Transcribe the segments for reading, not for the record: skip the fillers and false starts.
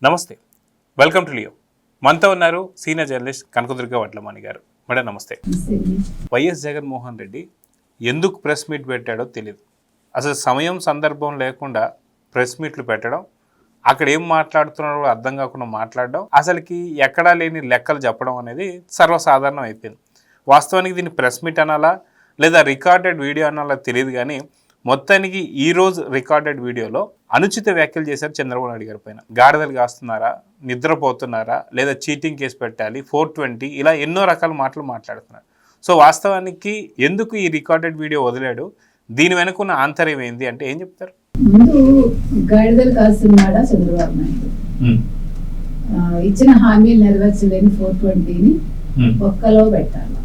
నమస్తే, welcome to Leo. మనతో ఉన్నారు సీనియర్ జర్నలిస్ట్ కనకదుర్గ వడ్లమాని గారు. మేడం నమస్తే. వైఎస్ జగన్మోహన్ రెడ్డి ఎందుకు ప్రెస్ మీట్ పెట్టాడో తెలియదు. అసలు సమయం సందర్భం లేకుండా ప్రెస్ మీట్లు పెట్టడం, అక్కడ ఏం మాట్లాడుతున్నారో అర్థం కాకుండా మాట్లాడడం, అసలుకి ఎక్కడా లేని లెక్కలు చెప్పడం అనేది సర్వసాధారణం అయిపోయింది. వాస్తవానికి దీన్ని ప్రెస్ మీట్ అనాలా లేదా రికార్డెడ్ వీడియో అనాలా తెలియదు, కానీ మొత్తానికి ఈరోజు రికార్డెడ్ వీడియోలో అనుచిత వ్యాఖ్యలు చేశారు చంద్రబాబు నాయుడు గారి పైన. గాడిదలు కాస్తున్నారా, నిద్రపోతున్నారా, లేదా చీటింగ్ కేసు పెట్టాలి, 420 ఇలా ఎన్నో రకాల మాటలు మాట్లాడుతున్నారు. సో వాస్తవానికి ఎందుకు ఈ రికార్డెడ్ వీడియో వదిలాడు, దీని వెనుకున్న ఆంతర్యం ఏంది అంటే ఏం చెప్తారు? ముందు గాడిదలు కాస్తున్నాడా చంద్రబాబు నాయుడు, ఇచ్చిన హామీలు నెరవేర్చలేని 420ని ఒక్కలో పెట్టాలి,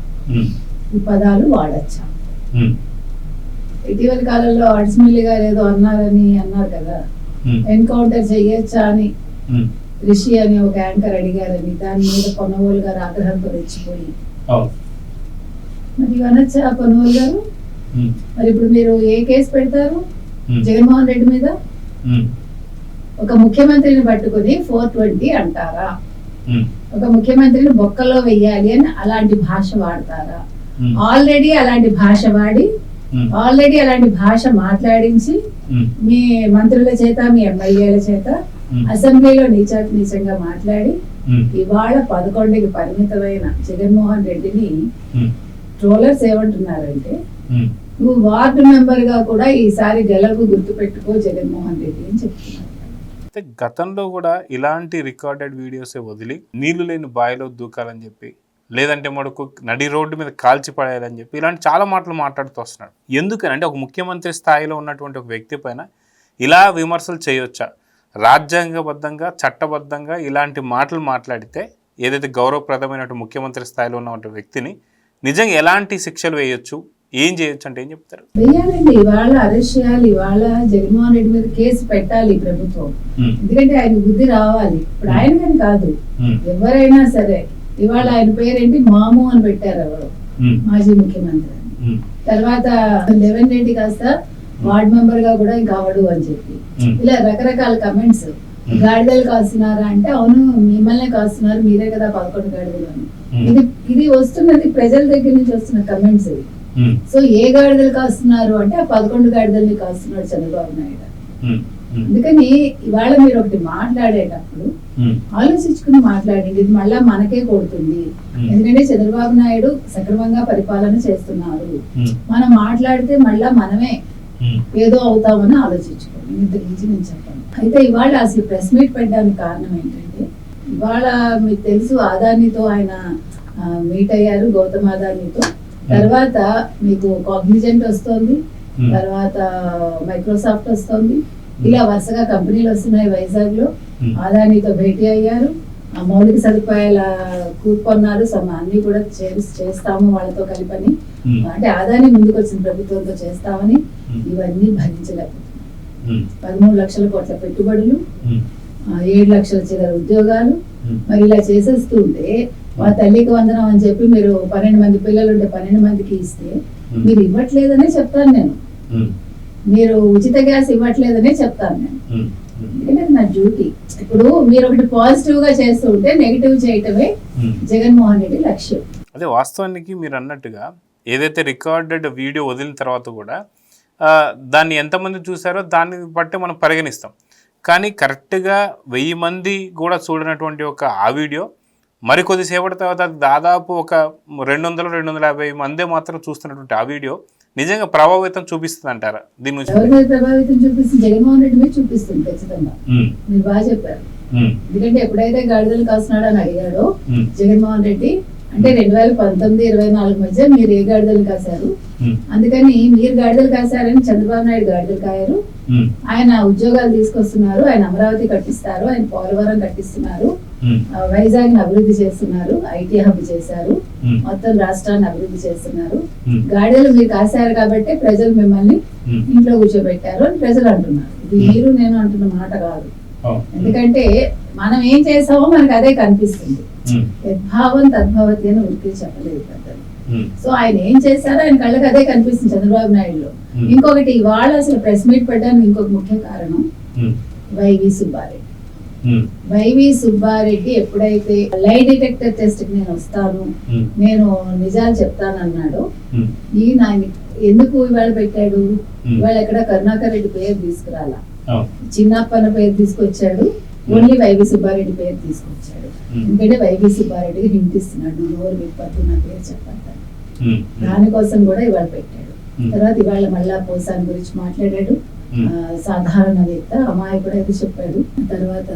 ఈ పదాలు వాడచ్చా? ఇటీవల కాలంలో అడిసిమిల్లి గారు ఏదో అన్నారు కదా, ఎన్కౌంటర్ చెయ్యొచ్చా అని రిషి అని ఒక యాంకర్ అడిగారని, దాని మీద పొన్నవోలు గారు ఆగ్రహంతో రెచ్చిపోయి మరి అనొచ్చా పొన్నవోలు గారు? మరి ఇప్పుడు మీరు ఏ కేసు పెడతారు జగన్మోహన్ రెడ్డి మీద? ఒక ముఖ్యమంత్రిని పట్టుకుని 420 అంటారా? ఒక ముఖ్యమంత్రిని బొక్కలో వెయ్యాలి అని అలాంటి భాష వాడతారా? ఆల్రెడీ అలాంటి భాష వాడి, ఆల్రెడీ అలాంటి భాష మాట్లాడించి మీ మంత్రుల చేత, మీ ఎమ్మెల్యేల చేత అసెంబ్లీలో నీచంగా మాట్లాడి ఇవాళ 11కి పరిమితమైన జగన్మోహన్ రెడ్డిని ట్రోలర్స్ ఏమంటున్నారంటే, నువ్వు వార్డు మెంబర్ గా కూడా ఈసారి గెలవు గుర్తుపెట్టుకో జగన్మోహన్ రెడ్డి అని చెప్తున్నారు. గతంలో కూడా ఇలాంటి రికార్డెడ్ వీడియోసే వదిలి నీళ్లు లేని బావిలో దూకాలని చెప్పి, లేదంటే మడుకు నడి రోడ్డు మీద కాల్చి పడేయాలని చెప్పి ఇలాంటి చాలా మాటలు మాట్లాడుతూ వస్తున్నాడు. ఎందుకని అంటే ఒక ముఖ్యమంత్రి స్థాయిలో ఉన్నటువంటి ఒక వ్యక్తి పైన ఇలా విమర్శలు చేయొచ్చా? రాజ్యాంగబద్ధంగా, చట్టబద్ధంగా ఇలాంటి మాటలు మాట్లాడితే ఏదైతే గౌరవప్రదమైనటువంటి ముఖ్యమంత్రి స్థాయిలో ఉన్నటువంటి వ్యక్తిని నిజంగా ఎలాంటి శిక్షలు వేయొచ్చు, ఏం చేయొచ్చు అంటే ఏం చెప్తారు? వెయ్యాలండి, ఇవాళ అరెస్ట్ చేయాలి, ఇవాళ జగన్మోహన్ రెడ్డి మీద కేసు పెట్టాలి ప్రభుత్వం. ఎందుకంటే ఆయన బుద్ధి రావాలి. ఇప్పుడు ఆయన కానీ కాదు, ఎవరైనా సరే. ఇవాళ ఆయన పేరేంటి, మాము అని పెట్టారు ఎవరు, మాజీ ముఖ్యమంత్రి అని. తర్వాత 11 రెడ్డి కాస్త వార్డ్ మెంబర్ గా కూడా ఇంకా అవడు అని చెప్పి ఇలా రకరకాల కమెంట్స్. గాడిదలు కాస్తున్నారా అంటే, అవును మిమ్మల్నే కాస్తున్నారు, మీరే కదా 11 గాడిదలు అని. ఇది వస్తున్నది ప్రజల దగ్గర నుంచి వస్తున్న కమెంట్స్. సో ఏ గాడిదలు కాస్తున్నారు అంటే ఆ 11 గాడిదల్ని కాస్తున్నాడు చంద్రబాబు నాయుడు. అందుకని ఇవాళ మీరు ఒకటి మాట్లాడేటప్పుడు ఆలోచించుకుని మాట్లాడండి. ఇది మళ్ళా మనకే కొడుతుంది. ఎందుకంటే చంద్రబాబు నాయుడు సక్రమంగా పరిపాలన చేస్తున్నారు. మనం మాట్లాడితే మళ్ళా మనమే ఏదో అవుతామని ఆలోచించుకోండి. ఇంతకుమించి నేను చెప్పాను. అయితే ఇవాళ అసలు ప్రెస్ మీట్ పెట్టడానికి కారణం ఏంటంటే, ఇవాళ మీకు తెలుసు అదానితో ఆయన మీట్ అయ్యారు, గౌతమ్ అదానితో. తర్వాత మీకు కాగ్నిజెంట్ వస్తుంది, తర్వాత మైక్రోసాఫ్ట్ వస్తుంది, ఇలా వరుసగా కంపెనీలు వస్తున్నాయి వైజాగ్ లో. అదానితో భేటీ అయ్యారు, ఆ మౌలిక సదుపాయాల కూర్కొన్నారు, అన్ని కూడా చేస్తాము వాళ్ళతో కలిపని. అంటే అదాని ముందుకు వచ్చిన ప్రభుత్వంతో చేస్తామని ఇవన్నీ భరించలేకపోతున్నారు. 13 లక్షల కోట్ల పెట్టుబడులు, 7 లక్షల చిల్లర ఉద్యోగాలు. మరి ఇలా చేసేస్తుంటే మా తల్లికి వందనం అని చెప్పి మీరు 12 మంది పిల్లలు ఉంటే 12 మందికి ఇస్తే మీరు ఇవ్వట్లేదనే చెప్తాను నేను. మీరు ఉచిత గ్యాస్ ఇవ్వట్లేదనే చెప్తాను నేను. ఎందుకంటే నా డ్యూటీ. ఇప్పుడు మీరు ఒకటి పాజిటివ్ గా చేస్తూ ఉంటే నెగిటివ్ చేయటమే జగన్మోహన్ రెడ్డి లక్ష్యం. అదే వాస్తవానికి మీరు అన్నట్టుగా ఏదైతే రికార్డెడ్ వీడియో వదిలిన తర్వాత కూడా దాన్ని ఎంతమంది చూసారో దాన్ని బట్టి మనం పరిగణిస్తాం. కానీ కరెక్ట్గా 1000 మంది కూడా చూడనటువంటి ఆ వీడియో మరికొద్దిసేపటి తర్వాత దాదాపు ఒక 200-250 మందే మాత్రం చూస్తున్నటువంటి ఆ వీడియో నిజంగా ప్రభావితం చూపిస్తుంది అంటారా? దీని నుంచి ప్రభావితం చూపిస్తుంది, జగన్మోహన్ రెడ్డి మీద చూపిస్తుంది ఖచ్చితంగా. మీరు బాగా చెప్పారు. ఎందుకంటే ఎప్పుడైతే గాడిదలు కాస్తున్నాడు అని అడిగాడో జగన్మోహన్ రెడ్డి, అంటే 2019-24 మధ్య మీరు ఏ గాడిదలు కాశారు, అందుకని మీరు గాడిదలు కాశారని చంద్రబాబు నాయుడు గాడిదలు కాయరు. ఆయన ఉద్యోగాలు తీసుకొస్తున్నారు, ఆయన అమరావతి కట్టిస్తారు, ఆయన పోలవరం కట్టిస్తున్నారు, వైజాగ్ ని అభివృద్ధి చేస్తున్నారు, ఐటీ హబ్ చేశారు, మొత్తం రాష్ట్రాన్ని అభివృద్ధి చేస్తున్నారు. గాడిదలు మీరు కాశారు కాబట్టి ప్రజలు మిమ్మల్ని ఇంట్లో కూర్చోబెట్టారు అని ప్రజలు అంటున్నారు. ఇది మీరు నేను అంటున్న మాట కాదు. ఎందుకంటే మనం ఏం చేసామో మనకు అదే కనిపిస్తుంది. యద్భావం తద్భవతి అని ఊరికే చెప్పలేదు పెద్దలు. సో ఆయన ఏం చేశారో ఆయన కళ్ళకి అదే కనిపిస్తుంది చంద్రబాబు నాయుడులో. ఇంకొకటి ఇవాళ అసలు ప్రెస్ మీట్ పెట్టడానికి ఇంకొక ముఖ్య కారణం వైవి సుబ్బారెడ్డి. వైవి సుబ్బారెడ్డి ఎప్పుడైతే లై డిటెక్టర్ టెస్ట్ కి నేను వస్తాను, నేను నిజాలు చెప్తానన్నాడు, ఈయన ఎందుకు ఇవాళ పెట్టాడు? ఇవాళ ఎక్కడ కరుణాకర్ రెడ్డి పేరు తీసుకురాలా, చిన్నప్పన్న పేరు తీసుకొచ్చాడు, ఓన్లీ వైవి సుబ్బారెడ్డి పేరు తీసుకొచ్చాడు. ఎందుకంటే వైవి సుబ్బారెడ్డికి హింట్ ఇస్తున్నాడు, నోరు విప్పద్దు నా పేరు చెప్పంటాడు. దానికోసం కూడా ఇవాళ పెట్టాడు. తర్వాత ఇవాళ మళ్ళా పోసాన్ గురించి మాట్లాడాడు, సాధారణవేత్త అమాయకుడు అయితే చెప్పాడు. తర్వాత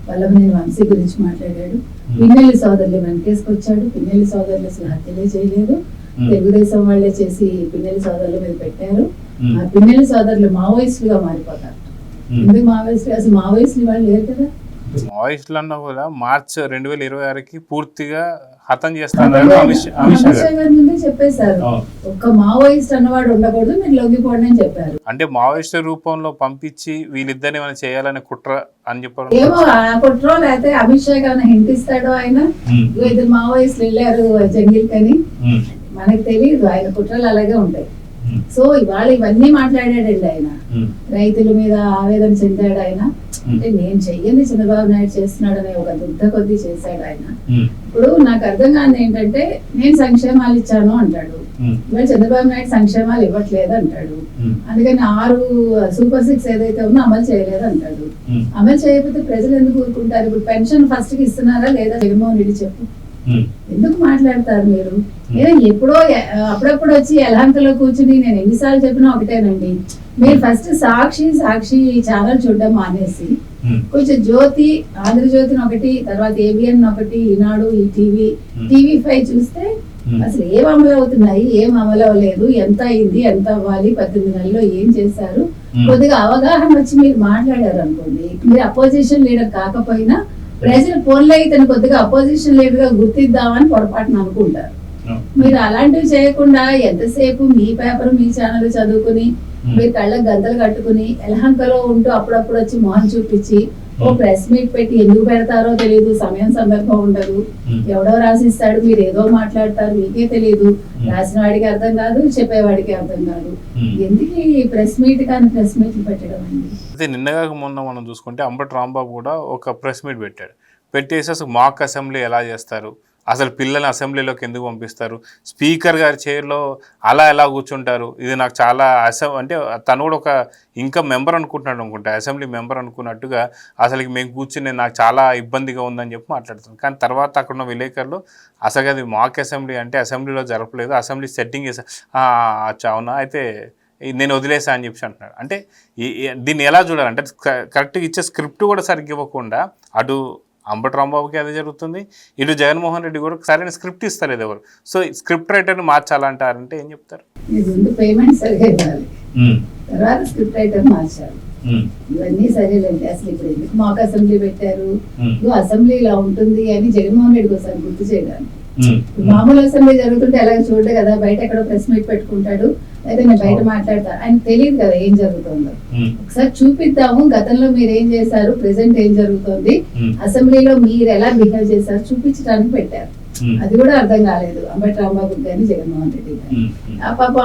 వల్లభనేని వంశీ గురించి మాట్లాడాడు. పిన్నెల్లి సోదరులు వెనకేసుకొచ్చాడు. పిన్నెల్లి సోదరులు అసలు హత్యలే చేయలేదు, తెలుగుదేశం వాళ్ళే చేసి పిన్నెల్లి సోదరుల మీద పెట్టారు. ఆ పిన్నెల్లి సోదరులు మావోయిస్టులుగా మారిపోతారు. ఎందుకు మావోయిస్టులు? అసలు మావోయిస్టులు వాళ్ళు లేరు కదా. మావోయిస్టులు అన్నా కూడా మార్చ్ 2026కి పూర్తిగా హతం చేస్తాను అమిత్ షా గారి ముందే చెప్పేశారు, ఒక్క మావోయిస్ట్ అన్నవాడు ఉండకూడదు, మీరు లొంగిపోండి అని చెప్పారు. అంటే మావోయిస్ట్ రూపంలో పంపించి వీళ్ళిద్దరిని మనం చేయాలని కుట్ర అని చెప్పారు. ఏమో ఆ కుట్రో లేకపోతే అమిత్ షా గారిని హింట్ ఇస్తాడో ఆయన, ఇద్దరు మావోయిస్టులు వెళ్ళారు జంగిల్ కని, మనకు తెలియదు. ఆయన కుట్రలు అలాగే ఉంటాయి. సో ఇవాళ ఇవన్నీ మాట్లాడాడండి ఆయన. రైతుల మీద ఆవేదన చెందాడు ఆయన. అంటే నేను చెయ్యని చంద్రబాబు నాయుడు చేస్తున్నాడనే ఒక దుగ్ధ కొద్దీ చేశాడు ఆయన. ఇప్పుడు నాకు అర్థం కాదు ఏంటంటే, నేను సంక్షేమాలు ఇచ్చాను అంటాడు, ఇవాళ చంద్రబాబు నాయుడు సంక్షేమాలు ఇవ్వట్లేదు అంటాడు. అందుకని 6 సూపర్ 6 ఏదైతే ఉందో అమలు చేయలేదు అంటాడు. అమలు చేయకపోతే ప్రజలు ఎందుకు ఊరుకుంటారు? ఇప్పుడు పెన్షన్ ఫస్ట్ కి ఇస్తున్నారా లేదా? జగన్మోహన్ రెడ్డి చెప్పు, ఎందుకు మాట్లాడతారు మీరు? ఎప్పుడో అప్పుడప్పుడు వచ్చి యలహంకలో కూర్చుని నేను ఎన్నిసార్లు చెప్పినా ఒకటేనండి, మీరు ఫస్ట్ సాక్షి ఛానల్ చూడడం మానేసి కొంచెం జ్యోతి, ఆంధ్రజ్యోతిని ఒకటి, తర్వాత ఏబిఎన్ ఒకటి, ఈనాడు, ఈ టీవీ5 చూస్తే అసలు ఏం అమలు అవుతున్నాయి, ఏం అమలు అవ్వలేదు, ఎంత అయింది, ఎంత అవ్వాలి, 18 నెలల్లో ఏం చేశారు, కొద్దిగా అవగాహన వచ్చి మీరు మాట్లాడారు అనుకోండి, మీరు అపోజిషన్ లీడర్ కాకపోయినా ప్రజలు ఫోన్లో ఇతను కొద్దిగా అపోజిషన్ లీడర్ గా గుర్తిద్దామని పొరపాటున అనుకుంటారు. మీరు అలాంటివి చేయకుండా ఎంతసేపు మీ పేపర్ మీ ఛానల్ చదువుకుని మీరు కళ్ళకు గంతలు కట్టుకుని యలహంకలో ఉంటూ అప్పుడప్పుడు వచ్చి మొహం చూపించి ఓ ప్రెస్ మీట్ పెట్టి ఎందుకు పెడతారో తెలియదు, సమయం సందర్భం ఉండదు, ఎవడో రాసిస్తాడు, మీరు ఏదో మాట్లాడతారు, మీకే తెలియదు, రాసిన వాడికి అర్థం కాదు, చెప్పేవాడికి అర్థం కాదు. ఎందుకు ఈ ప్రెస్ మీట్ కానీ ప్రెస్ మీట్లు పెట్టడం అండి? అయితే నిన్నగా మొన్న మనం చూసుకుంటే అంబటి రాంబాబు కూడా ఒక ప్రెస్ మీట్ పెట్టాడు. పెట్టేసి అసలు మాక్ అసెంబ్లీ ఎలా చేస్తారు, అసలు పిల్లల్ని అసెంబ్లీలోకి ఎందుకు పంపిస్తారు, స్పీకర్ గారి చైర్లో అలా ఎలా కూర్చుంటారు, ఇది నాకు చాలా అంటే తను కూడా ఒక ఇంకా మెంబర్ అనుకుంటున్నాడు అనుకుంటా, అసెంబ్లీ మెంబర్ అనుకున్నట్టుగా అసలు మేము కూర్చుని నాకు చాలా ఇబ్బందిగా ఉందని చెప్పి మాట్లాడుతున్నాను. కానీ తర్వాత అక్కడ ఉన్న విలేకరులు అసలు అది మాక్ అసెంబ్లీ అంటే అసెంబ్లీలో జరపలేదు, అసెంబ్లీ సెట్టింగ్ చేసా, అవునా అయితే నేను వదిలేసా అని చెప్పి అంటున్నాడు. అంటే దీన్ని ఎలా చూడాలంటే కరెక్ట్గా ఇచ్చే స్క్రిప్ట్ కూడా సరిగ్గా ఇవ్వకుండా అటు అంబటి రాంబాబుకి అదే జరుగుతుంది, ఇటు జగన్మోహన్ రెడ్డి కూడా సరైన స్క్రిప్ట్ ఇస్తలేదు ఎవరు. సో స్క్రిప్ట్ రైటర్ని మార్చాలంటారంటే ఏం చెప్తారు? పేమెంట్ సరిగా ఇవ్వాలి, తర్వాత స్క్రిప్ట్ రైటర్ మార్చాలి, ఇవన్నీ సరేలేండి. అసలు ఇప్పుడు ఎందుకు మాకు అసెంబ్లీ పెట్టారు? అసెంబ్లీ ఇలా ఉంటుంది అని జగన్మోహన్ రెడ్డికి ఒకసారి గుర్తు చేయడానికి. మామూలు అసెంబ్లీ జరుగుతుంటే ఎలాగ చూడదు కదా, బయట ఎక్కడో ప్రెస్ మీట్ పెట్టుకుంటాడు, అయితే నేను బయట మాట్లాడతా, ఆయన తెలియదు కదా ఏం జరుగుతుందో. ఒకసారి చూపిద్దాము, గతంలో మీరు ఏం చేశారు, ప్రెసెంట్ ఏం జరుగుతుంది, అసెంబ్లీలో మీరు ఎలా బిహేవ్ చేశారు చూపించడానికి పెట్టారు. అది కూడా అర్థం కాలేదు అంబటి రాంబాబు కానీ జగన్మోహన్ రెడ్డి కానీ. ఆ పాప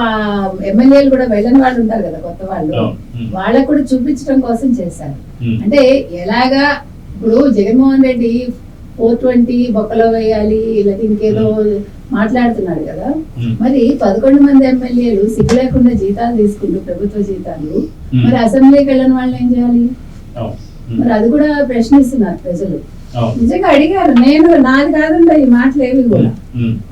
ఎమ్మెల్యేలు కూడా వెళ్ళని వాళ్ళు ఉంటారు కదా కొత్త వాళ్ళు, వాళ్ళకు కూడా చూపించడం కోసం చేశారు. అంటే ఎలాగా ఇప్పుడు జగన్మోహన్ రెడ్డి 420 బొక్కలో వేయాలి ఇలా ఇంకేదో మాట్లాడుతున్నాడు కదా, మరి 11 మంది ఎమ్మెల్యేలు సిగ్గు లేకుండా జీతాలు తీసుకుంటూ ప్రభుత్వ జీతాలు, మరి అసెంబ్లీకి వెళ్ళని వాళ్ళని ఏం చేయాలి? మరి అది కూడా ప్రశ్నిస్తున్నారు ప్రజలు. నిజంగా అడిగారు, నేను నాది కాకుండా ఈ మాటలు ఏవి కూడా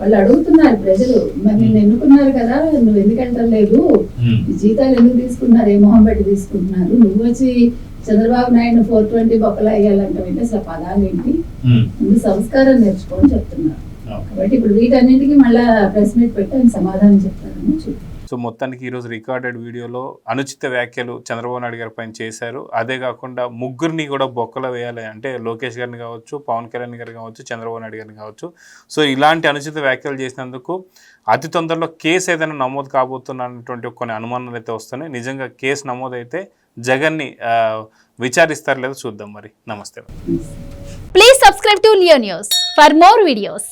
వాళ్ళు అడుగుతున్నారు ప్రజలు, మరి నిన్ను ఎన్నుకున్నారు కదా, నువ్వు ఎందుకు వెళ్ళటం లేదు, జీతాలు ఎందుకు తీసుకున్నారు, ఏ మొహం పెట్టి తీసుకుంటున్నారు, నువ్వు వచ్చి చంద్రబాబు నాయుడు 420 బొక్కలు వేయాలంటే అసలు పదాలు ఏంటి, ముందు సంస్కారం నేర్చుకోని చెప్తున్నారు. కాబట్టి ఇప్పుడు వీటన్నింటికి మళ్ళా ప్రెస్ మీట్ పెట్టి ఆయన సమాధానం చెప్తారని చూద్దాం. సో మొత్తానికి ఈరోజు రికార్డెడ్ వీడియోలో అనుచిత వ్యాఖ్యలు చంద్రబాబు నాయుడు గారి పైన చేశారు. అదే కాకుండా ముగ్గురిని కూడా బొక్కలో వేయాలి, అంటే లోకేష్ గారిని కావచ్చు, పవన్ కళ్యాణ్ గారిని కావచ్చు, చంద్రబాబు నాయుడు గారిని కావచ్చు. సో ఇలాంటి అనుచిత వ్యాఖ్యలు చేసినందుకు అతి తొందరలో కేసు ఏదైనా నమోదు కాబోతున్నటువంటి కొన్ని అనుమానాలు అయితే వస్తున్నాయి. నిజంగా కేసు నమోదైతే జగన్ని విచారిస్తారు లేదో చూద్దాం. మరి నమస్తే. Please subscribe to Leo news for more videos.